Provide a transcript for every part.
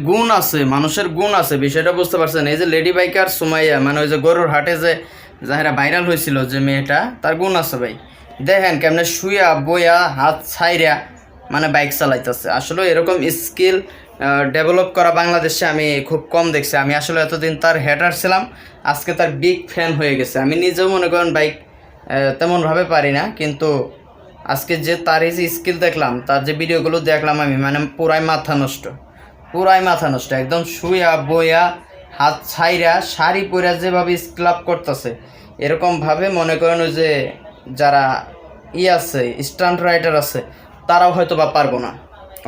গুণ আছে, মানুষের গুণ আছে, বিষয়টা বুঝতে পারছেন। এই যে লেডি বাইকার সুমাইয়া, মানে ওই যে গরুর হাটে যে যাহারা ভাইরাল হয়েছিল যে মেয়েটা, তার গুণ আছে ভাই। দেখেন কেমনে শুয়া বইয়া হাত ছাইরা মানে বাইক চালাইতেছে। আসলে এরকম স্কিল ডেভেলপ করা বাংলাদেশে আমি খুব কম দেখছি। আমি আসলে এতদিন তার হেটার ছিলাম, আজকে তার বিগ ফ্যান হয়ে গেছে। আমি নিজেও মনে করেন বাইক তেমনভাবে পারি না, কিন্তু আজকে যে তার এই যে স্কিল দেখলাম, তার যে ভিডিওগুলো দেখলাম আমি, মানে পুরাই মাথা নষ্ট, পুরাই মাথা নষ্ট। একদম শুয়া বইয়া হাত ছাইরা শাড়ি পরা যেভাবে স্ক্লাব করতেছে, এরকমভাবে মনে করেন ওই যে যারা আছে স্টান্ট রাইডার আছে, তারাও হয়তো বা পারবো না।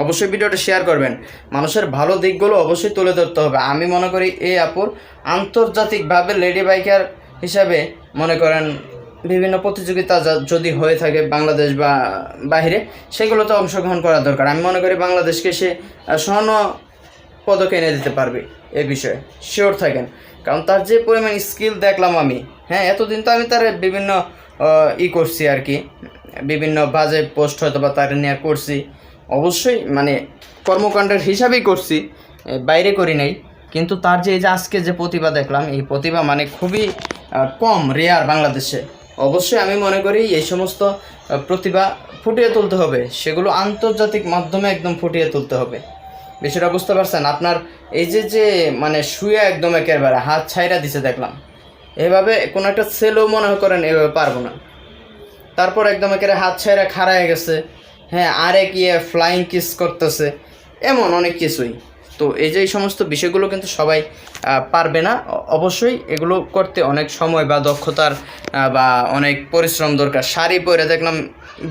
অবশ্যই ভিডিওটা শেয়ার করবেন, মানুষের ভালো দিকগুলো অবশ্যই তুলে ধরতে হবে। আমি মনে করি এই আপুর আন্তর্জাতিকভাবে লেডি বাইকার হিসাবে মনে করেন বিভিন্ন প্রতিযোগিতা যদি হয়ে থাকে বাংলাদেশ বা বাইরে, সেগুলোতে অংশগ্রহণ করা দরকার। আমি মনে করি বাংলাদেশকে সে স্বর্ণ পদক এনে দিতে পারবে, এ বিষয়ে শিওর থাকেন। কারণ তার যে পরিমাণ স্কিল দেখলাম আমি, হ্যাঁ এতদিন তো আমি তার বিভিন্ন করছি আর কি, বিভিন্ন বাজে পোস্ট হয়তো বা তার নিয়ে করছি, অবশ্যই মানে কর্মকাণ্ডের হিসাবেই করছি, বাইরে করি নাই। কিন্তু তার যে এই যে আজকে যে প্রতিভা দেখলাম, এই প্রতিভা মানে খুবই কম, রেয়ার বাংলাদেশে। অবশ্যই আমি মনে করি এই সমস্ত প্রতিভা ফুটিয়ে তুলতে হবে, সেগুলো আন্তর্জাতিক মাধ্যমে একদম ফুটিয়ে তুলতে হবে। বিষয়টা বুঝতে পারছেন? আপনার এই যে যে মানে শুয়ে একদম একেবারে হাত ছাইরা দিছে দেখলাম, এভাবে কোনো একটা ছেলেও মনে করেন এভাবে পারবো না। তারপর একদম একেবারে হাত ছাইরা খাড়ায় গেছে, হ্যাঁ আরেক ফ্লাইং কিস করতেছে, এমন অনেক কিছুই। তো এই যে এই সমস্ত বিষয়গুলো কিন্তু সবাই পারবে না। অবশ্যই এগুলো করতে অনেক সময় বা দক্ষতার বা অনেক পরিশ্রম দরকার। শাড়ি পরে দেখলাম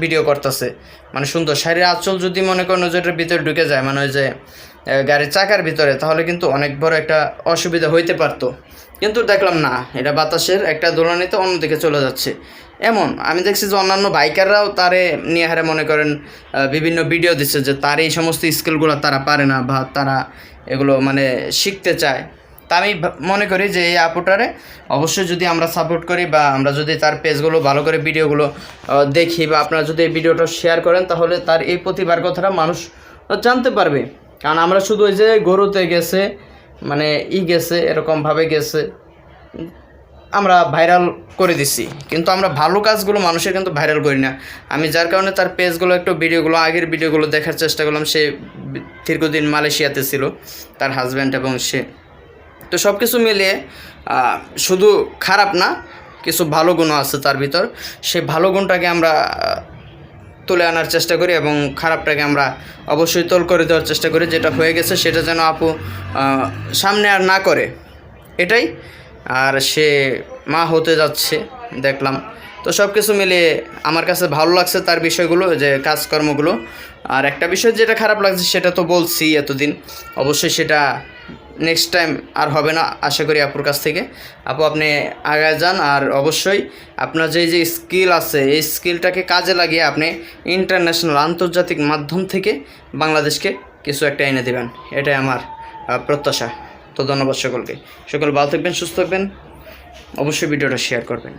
ভিডিও করতেছে, মানে সুন্দর শাড়ির আঁচল যদি মনে করেন ওইটার ভিতরে ঢুকে যায়, মানে ওই যে গাড়ির চাকার ভিতরে, তাহলে কিন্তু অনেক বড় একটা অসুবিধা হইতে পারতো। কিন্তু দেখলাম না, এটা বাতাসের একটা দোলনাতে অন্যদিকে চলে যাচ্ছে। এমন আমি দেখছি যে অন্যান্য বাইকাররাও তারে নিয়ে হারে মনে করেন বিভিন্ন ভিডিও দিচ্ছে যে তার এই সমস্ত স্কিলগুলো তারা পারে না বা তারা এগুলো মানে শিখতে চায়। তা আমি মনে করি যে এই আপুটারে অবশ্যই যদি আমরা সাপোর্ট করি বা আমরা যদি তার পেজগুলো ভালো করে ভিডিওগুলো দেখি বা আপনারা যদি এই ভিডিওটা শেয়ার করেন, তাহলে তার এই প্রতিভার কথাটা মানুষ জানতে পারবে। কারণ আমরা শুধু ওই যে গরুতে গেছে মানে গেছে এরকমভাবে গেছে আমরা ভাইরাল করে দিছি, কিন্তু আমরা ভালো কাজগুলো মানুষের কিন্তু ভাইরাল করি না। আমি যার কারণে তার পেজগুলো একটু ভিডিওগুলো আগের ভিডিওগুলো দেখার চেষ্টা করলাম। সে দীর্ঘদিন মালয়েশিয়াতে ছিল, তার হাজব্যান্ড এবং সে। তো সব কিছু মিলিয়ে শুধু খারাপ না, কিছু ভালো গুণও আছে তার ভিতর। সেই ভালো গুণটাকে আমরা তুলে আনার চেষ্টা করি এবং খারাপটাকে আমরা অবশ্যই তোল করে দেওয়ার চেষ্টা করি। যেটা হয়ে গেছে সেটা যেন আপু সামনে আর না করে, এটাই। আর সে মা হতে যাচ্ছে দেখলাম। তো সব কিছু মিলিয়ে আমার কাছে ভালো লাগছে তার বিষয়গুলো, যে কাজকর্মগুলো। আর একটা বিষয় যেটা খারাপ লাগছে সেটা তো বলছি এতদিন, অবশ্যই সেটা নেক্সট টাইম আর হবে না আশা করি আপুর কাছ থেকে। আপু আপনি আগায় যান, আর অবশ্যই আপনার যে যে স্কিল আছে এই স্কিলটাকে কাজে লাগিয়ে আপনি ইন্টারন্যাশনাল আন্তর্জাতিক মাধ্যম থেকে বাংলাদেশকে কিছু একটা এনে দেবেন, এটাই আমার প্রত্যাশা। তো ধন্যবাদ সকলকে, সকল ভালো থাকবেন, সুস্থ থাকবেন, অবশ্যই ভিডিওটা শেয়ার করবেন।